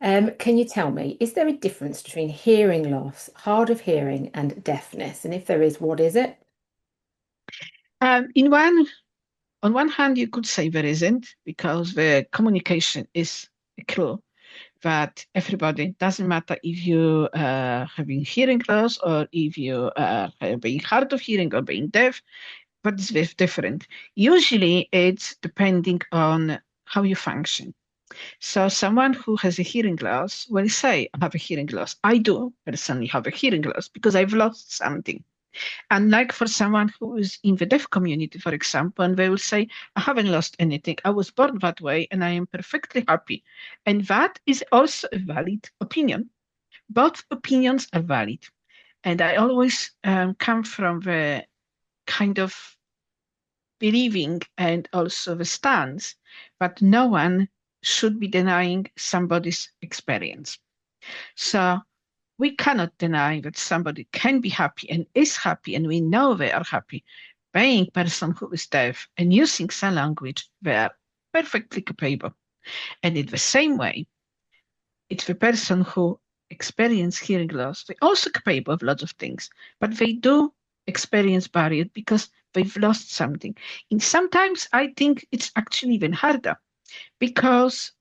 Can you tell me, is there a difference between hearing loss, hard of hearing, and deafness? And if there is, what is it? In one, on one hand, you could say there isn't because the communication is a clue that everybody, doesn't matter if you are having hearing loss or if you are being hard of hearing or being deaf, but it's very different. Usually it's depending on how you function. So someone who has a hearing loss will say, I have a hearing loss. I do personally have a hearing loss because I've lost something. Unlike for someone who is in the deaf community, for example, and they will say, I haven't lost anything. I was born that way and I am perfectly happy. And that is also a valid opinion. Both opinions are valid. And I always come from the kind of believing and also the stance that no one should be denying somebody's experience. So we cannot deny that somebody can be happy and is happy, and we know they are happy. Being person who is deaf and using sign language, they are perfectly capable. And in the same way, it's the person who experience hearing loss. They're also capable of lots of things, but they do experience barrier because they've lost something. And sometimes I think it's actually even harder because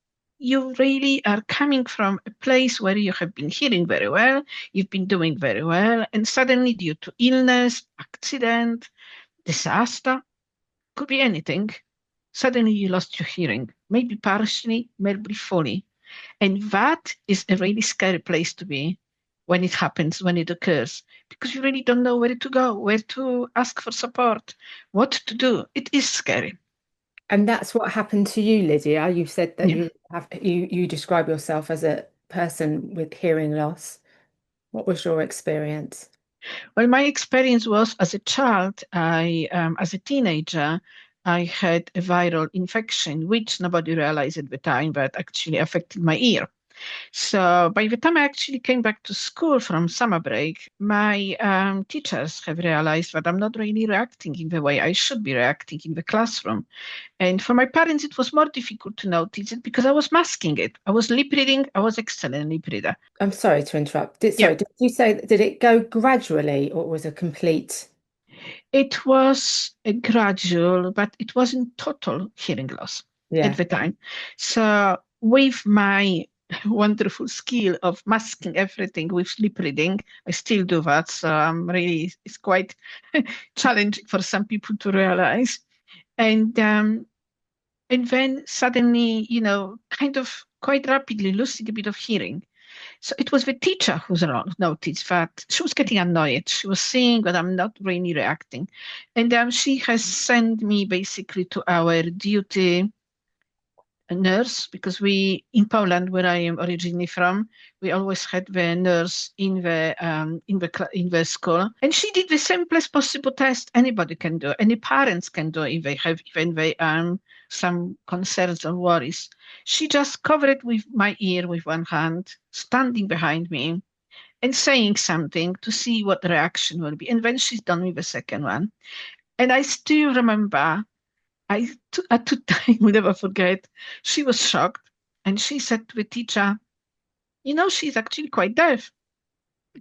you really are coming from a place where you have been hearing very well, you've been doing very well, and suddenly, due to illness, accident, disaster, could be anything, suddenly you lost your hearing, maybe partially, maybe fully. And that is a really scary place to be when it happens, when it occurs, because you really don't know where to go, where to ask for support, what to do. It is scary. And that's what happened to you, Lydia. You said that Yeah. you describe yourself as a person with hearing loss. What was your experience? Well, my experience was as a child, as a teenager, I had a viral infection, which nobody realized at the time, but actually affected my ear. So by the time I actually came back to school from summer break, my teachers have realized that I'm not really reacting in the way I should be reacting in the classroom. And for my parents, it was more difficult to notice it because I was masking it. I was lip reading. I was excellent lip reader. I'm sorry to interrupt. Yeah, Did you say did it go gradually or was it a complete? it was a gradual, but it wasn't total hearing loss at Yeah. the time. So with my wonderful skill of masking everything with lip reading, I still do that. So I'm really, it's quite challenging for some people to realize. And um, and then suddenly, kind of quite rapidly losing a bit of hearing. So it was the teacher who's noticed that she was getting annoyed. She was seeing that I'm not really reacting. And she has sent me basically to our duty nurse because we, in Poland, where I am originally from, we always had the nurse in the school, and she did the simplest possible test anybody can do, any parents can do if they have even they some concerns or worries. She just covered it with my ear with one hand, standing behind me and saying something to see what the reaction will be. And then she's done with the second one. And I still remember at the time, will never forget, she was shocked and she said to the teacher, she's actually quite deaf.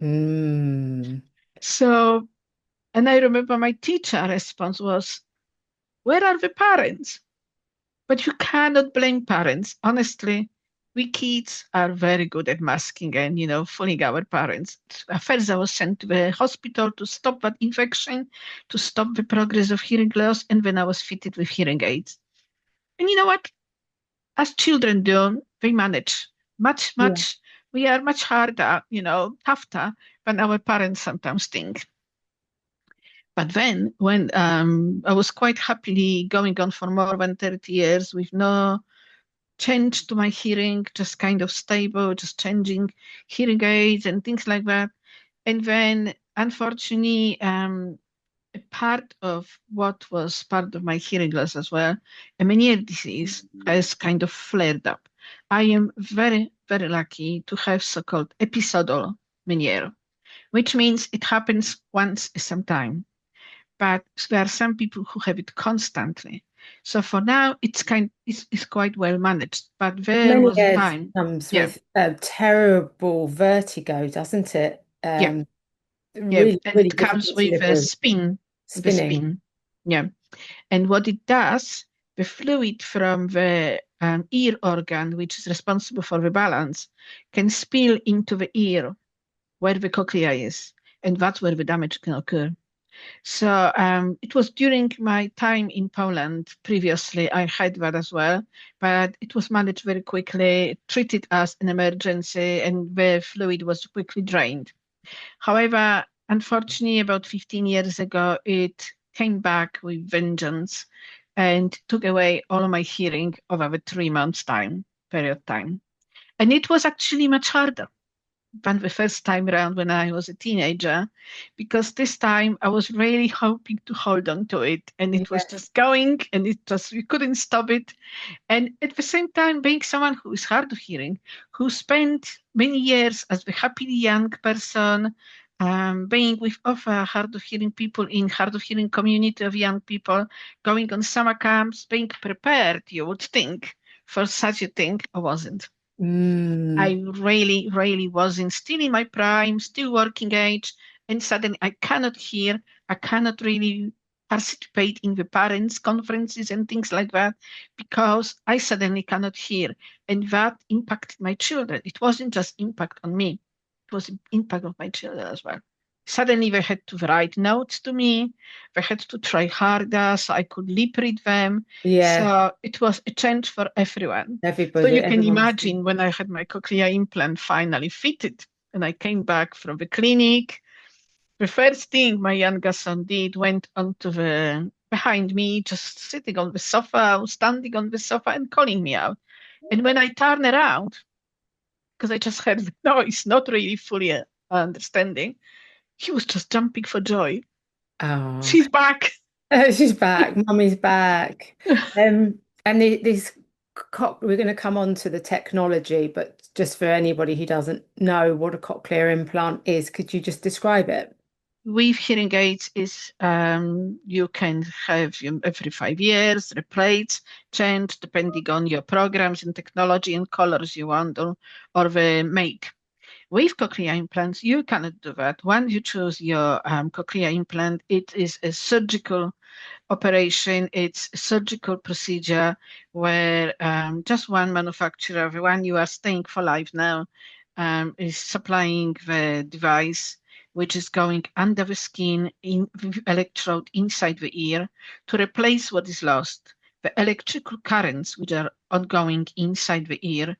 Mm. So, and I remember my teacher response was, where are the parents? But you cannot blame parents. Honestly, we kids are very good at masking and, fooling our parents. At first, I was sent to the hospital to stop that infection, to stop the progress of hearing loss, and then I was fitted with hearing aids. And you know what? As children do, they manage much, Yeah. much. We are much harder, tougher than our parents sometimes think. But then, when I was quite happily going on for more than 30 years with no change to my hearing, just kind of stable, just changing hearing aids and things like that. And then, unfortunately, a part of what was part of my hearing loss as well, a Meniere disease, has kind of flared up. I am very, very lucky to have so-called episodal Meniere, which means it happens once in some time. But there are some people who have it constantly. So for now, it's quite well managed. But there Many was a years time, comes yeah, with terrible vertigo, doesn't it? yeah, yeah, Really, and really it comes difficult to with live a with. spin, Spinning. yeah. And what it does, the fluid from the ear organ, which is responsible for the balance, can spill into the ear where the cochlea is, and that's where the damage can occur. So it was during my time in Poland previously, I had that as well, but it was managed very quickly, treated as an emergency, and the fluid was quickly drained. However, unfortunately, about 15 years ago, it came back with vengeance and took away all of my hearing over the 3 months period time. And it was actually much harder than the first time around when I was a teenager, because this time I was really hoping to hold on to it, and it was Yes. just going, and it just we couldn't stop it. And at the same time, being someone who is hard of hearing, who spent many years as a happily young person, being with other hard of hearing people in hard of hearing community of young people, going on summer camps, being prepared, you would think, for such a thing, I wasn't. Mm, I really, really wasn't still in my prime, still working age, and suddenly I cannot hear, I cannot really participate in the parents' conferences and things like that because I suddenly cannot hear. And that impacted my children. It wasn't just impact on me, it was impact of my children as well. Suddenly they had to write notes to me, they had to try harder so I could lip read them. yeah, So it was a change for everyone. So everybody, you can everyone's. imagine when I had my cochlear implant finally fitted and I came back from the clinic, the first thing my younger son did went onto the behind me, just sitting on the sofa, standing on the sofa and calling me out. And when I turned around, because I just heard the noise, not really fully understanding, he was just jumping for joy. Oh, She's back. she's back. Mummy's back. And this we're going to come on to the technology, but just for anybody who doesn't know what a cochlear implant is, could you just describe it? With hearing aids is you can have every 5 years replace, change depending on your programs and technology and colors you want or the make. With cochlear implants, you cannot do that. Once you choose your cochlear implant, it is a surgical operation. It's a surgical procedure where just one manufacturer, the one you are staying for life now, is supplying the device, which is going under the skin in with electrode inside the ear to replace what is lost. The electrical currents which are ongoing inside the ear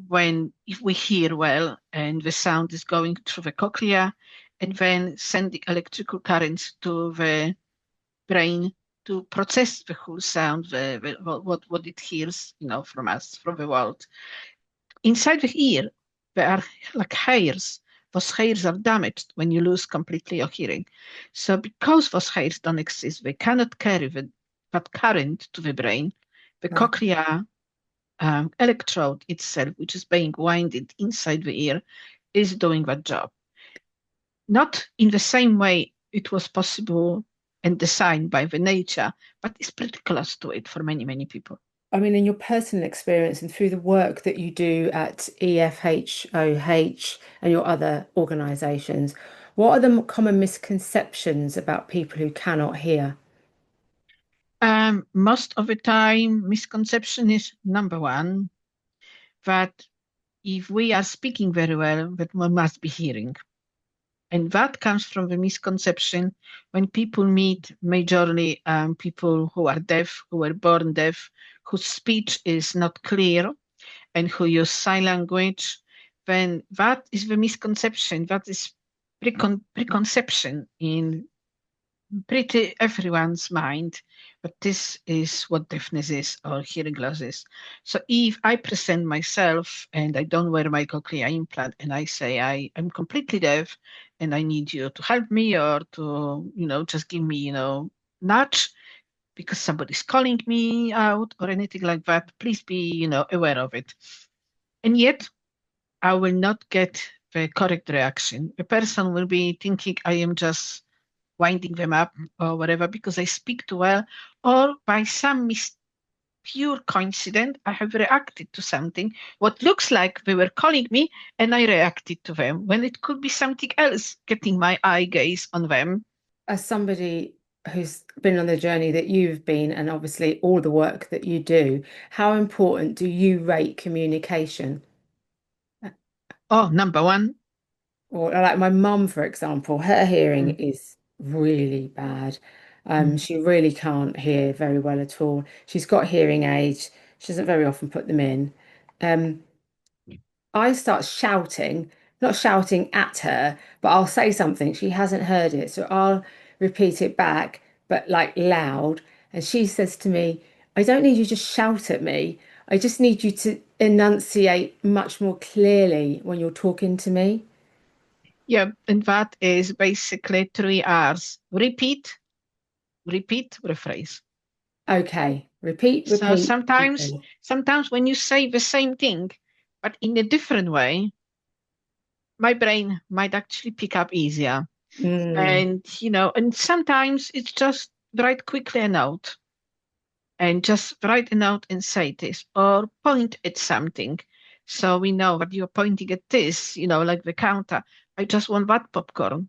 when if we hear well and the sound is going through the cochlea and then sending electrical currents to the brain to process the whole sound, what it hears, from us, from the world. Inside the ear, there are like hairs. Those hairs are damaged when you lose completely your hearing. So because those hairs don't exist, they cannot carry that current to the brain. The Right. cochlear electrode itself, which is being winded inside the ear, is doing that job. Not in the same way it was possible and designed by the nature, but it's pretty close to it for many, many people. I mean, in your personal experience and through the work that you do at EFHOH and your other organisations, what are the common misconceptions about people who cannot hear? Most of the time, misconception is number one that if we are speaking very well, that one must be hearing. And that comes from the misconception when people meet majorly people who are deaf, who were born deaf, whose speech is not clear, and who use sign language, then that is the misconception. That is preconception in pretty everyone's mind. But this is what deafness is or hearing loss is. So if I present myself and I don't wear my cochlear implant and I say I am completely deaf and I need you to help me or to, just give me, nudge because somebody's calling me out or anything like that, please be, aware of it. And yet I will not get the correct reaction. The person will be thinking I am just winding them up or whatever because I speak too well, or by some pure coincidence, I have reacted to something what looks like they were calling me, and I reacted to them when it could be something else getting my eye gaze on them. As somebody who's been on the journey that you've been, and obviously all the work that you do, how important do you rate communication? Oh, number one. Or like my mum, for example, her hearing Mm, is really bad. mm. She really can't hear very well at all. She's got hearing aids. She doesn't very often put them in. Um, I start shouting, not shouting at her, but I'll say something. She hasn't heard it. So I'll repeat it back, but like loud. And she says to me, I don't need you to shout at me. I just need you to enunciate much more clearly when you're talking to me. Yeah, and that is basically 3 R's. Repeat, repeat, rephrase. Okay. Repeat, So repeat, sometimes, repeat. sometimes when you say the same thing, but in a different way, my brain might actually pick up easier. Mm. And sometimes it's just write quickly a note and just write a note and say this or point at something. So we know that you're pointing at this, like the counter. I just want that popcorn.